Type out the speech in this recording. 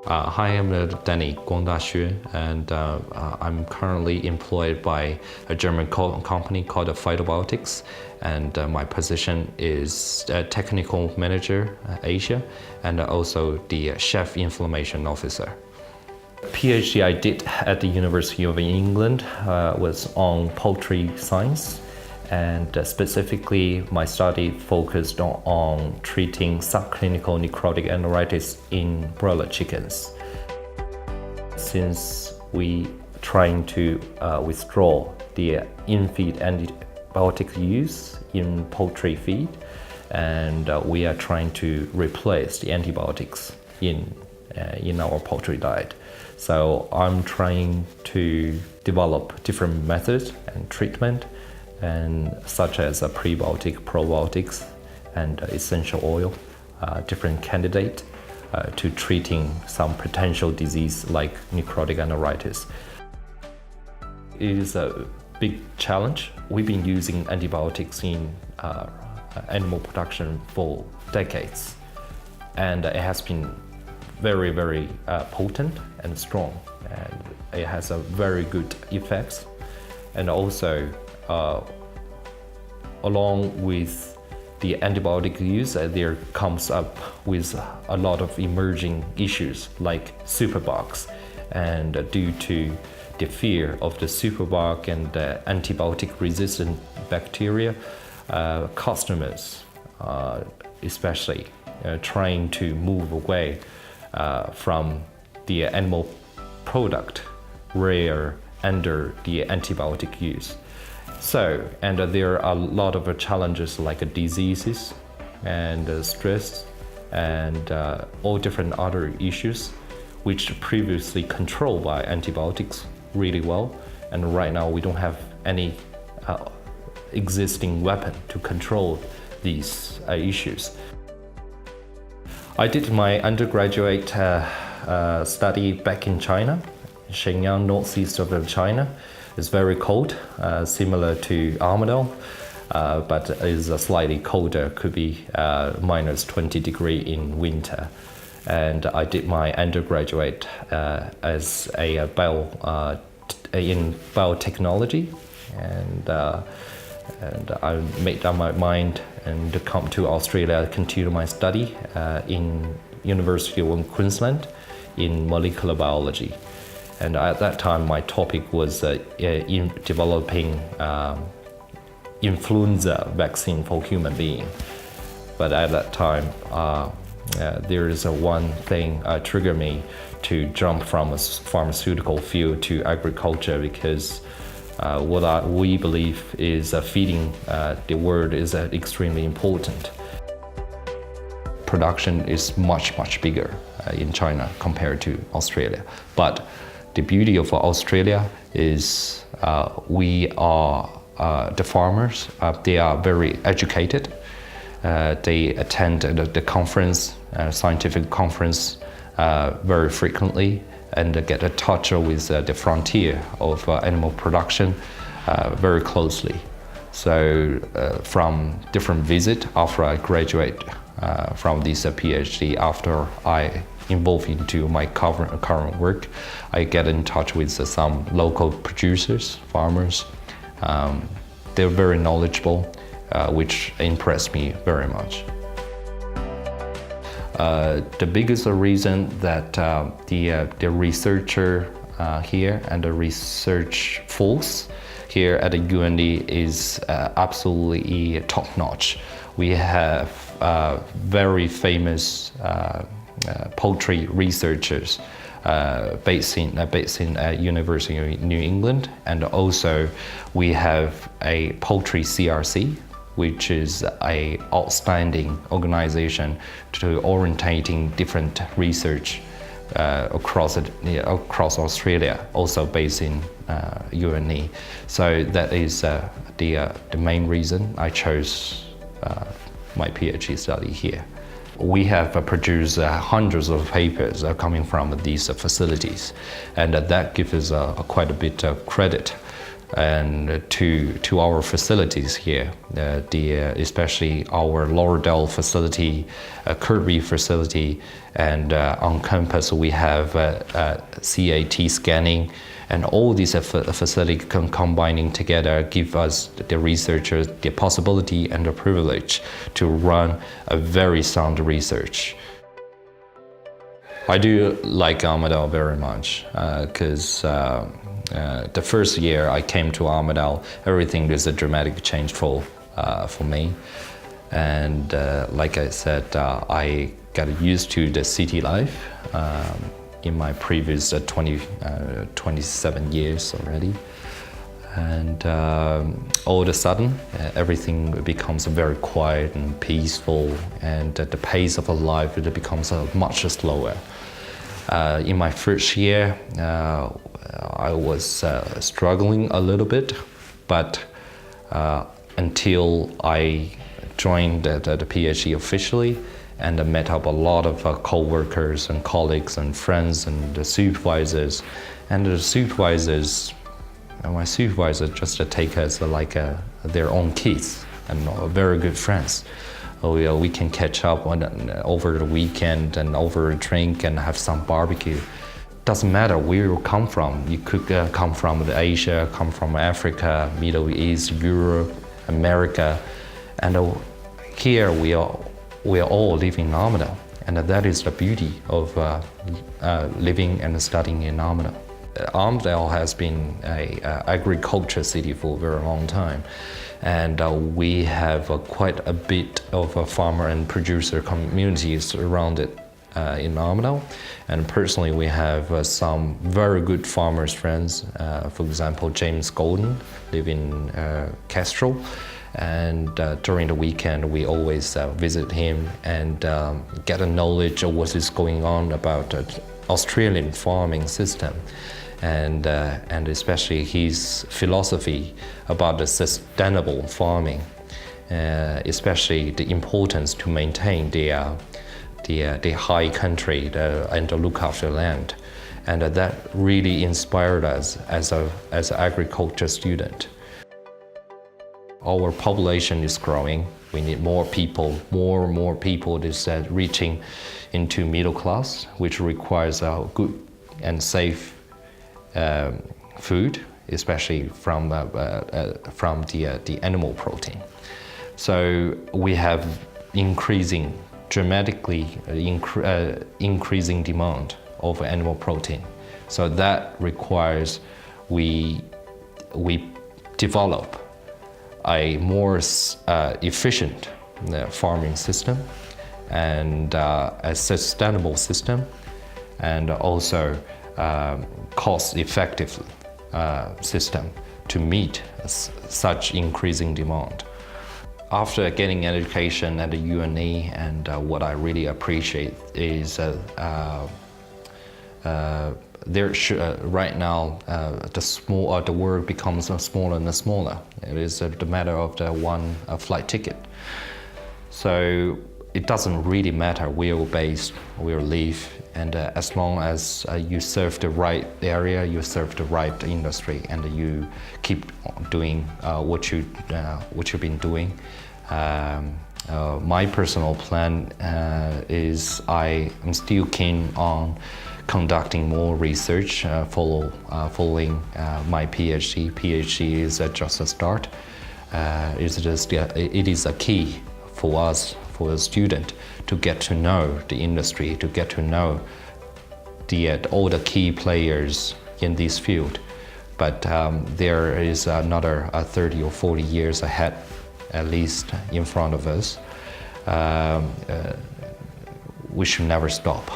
Hi, I'm Dr Guangda, and I'm currently employed by a German company called Phytobiotics, and my position is Technical Manager Asia, and also the Chef Information Officer. PhD I did at the University of England was on poultry science, and specifically my study focused on treating subclinical necrotic enteritis in broiler chickens. Since we trying to withdraw the in-feed antibiotic use in poultry feed, and we are trying to replace the antibiotics in our poultry diet. So I'm trying to develop different methods and treatment, and such as prebiotic, probiotics, and essential oil, different candidate to treating some potential disease like necrotic enteritis. It is a big challenge. We've been using antibiotics in animal production for decades, and it has been very, very potent and strong, and it has a very good effects. And also, along with the antibiotic use, there comes up with a lot of emerging issues like superbugs, and due to the fear of the superbug and the antibiotic-resistant bacteria, customers, especially, trying to move away from the animal product where under the antibiotic use. So, and there are a lot of challenges like diseases and stress and all different other issues which previously controlled by antibiotics really well, and right now we don't have any existing weapon to control these issues. I did my undergraduate study back in China, Shenyang, northeast of China. It's very cold, similar to Armadale, but is slightly colder, could be minus 20 degrees in winter. And I did my undergraduate as a in biotechnology, and I made up my mind and to come to Australia, continue my study in University of Queensland in molecular biology. And at that time, my topic was in developing influenza vaccine for human being. But at that time, there is one thing triggered me to jump from a pharmaceutical field to agriculture, because what we believe is feeding the world is extremely important. Production is much bigger in China compared to Australia. But the beauty of Australia is we are the farmers. They are very educated. They attend the conference, scientific conference, very frequently, and get a touch with the frontier of animal production very closely. So from different visits after I graduate from this PhD, after I involved into my current work, I get in touch with some local producers, farmers. They're very knowledgeable, which impressed me very much. The biggest reason that the researcher here and the research force here at the UNE is absolutely top-notch. We have very famous poultry researchers based in University of New England, and also we have a poultry CRC, which is an outstanding organization to orientating different research across Australia, also based in UNE. So that is the main reason I chose my PhD study here. We have produced hundreds of papers coming from these facilities, and that gives us quite a bit of credit and to our facilities here, especially our Lauderdale facility, Kirby facility, and on campus we have CAT scanning, and all these facilities combining together give us, the researchers, the possibility and the privilege to run a very sound research. I do like Armidale very much because the first year I came to Armidale, everything is a dramatic change for me. And like I said, I got used to the city life in my previous 27 years already. And all of a sudden, everything becomes very quiet and peaceful, and the pace of life it becomes much slower. In my first year, I was struggling a little bit, but until I joined the PhD officially and met up a lot of co-workers and colleagues and friends and the supervisors, and the supervisors, my supervisor just take us like their own kids and very good friends. We can catch up over the weekend and over a drink and have some barbecue. Doesn't matter where you come from. You could come from Asia, come from Africa, Middle East, Europe, America, and here we are all living in Armidale, and that is the beauty of living and studying in Armidale. Armidale has been an agriculture city for a very long time, and we have quite a bit of farmer and producer communities around it in Armidale. And personally, we have some very good farmers friends. For example, James Golden live in Castro, and during the weekend we always visit him and get a knowledge of what is going on about the Australian farming system. And especially his philosophy about the sustainable farming, especially the importance to maintain the high country and to look after land, and that really inspired us as an agriculture student. Our population is growing. We need more people, more people is reaching into middle class, which requires good and safe food, especially from the animal protein. So we have dramatically increasing demand of animal protein. So that requires we develop a more efficient farming system and a sustainable system, and also cost-effective system to meet such increasing demand. After getting education at the UNE, and what I really appreciate is right now the world becomes smaller and smaller. It is the matter of the one flight ticket. So it doesn't really matter where you're based, where you live, and as long as you serve the right area, you serve the right industry, and you keep doing what you've been doing. My personal plan is I am still keen on conducting more research following my PhD. PhD is just a start. It is a key for us, for a student, to get to know the industry, to get to know all the key players in this field. But there is another 30 or 40 years ahead, at least, in front of us. We should never stop.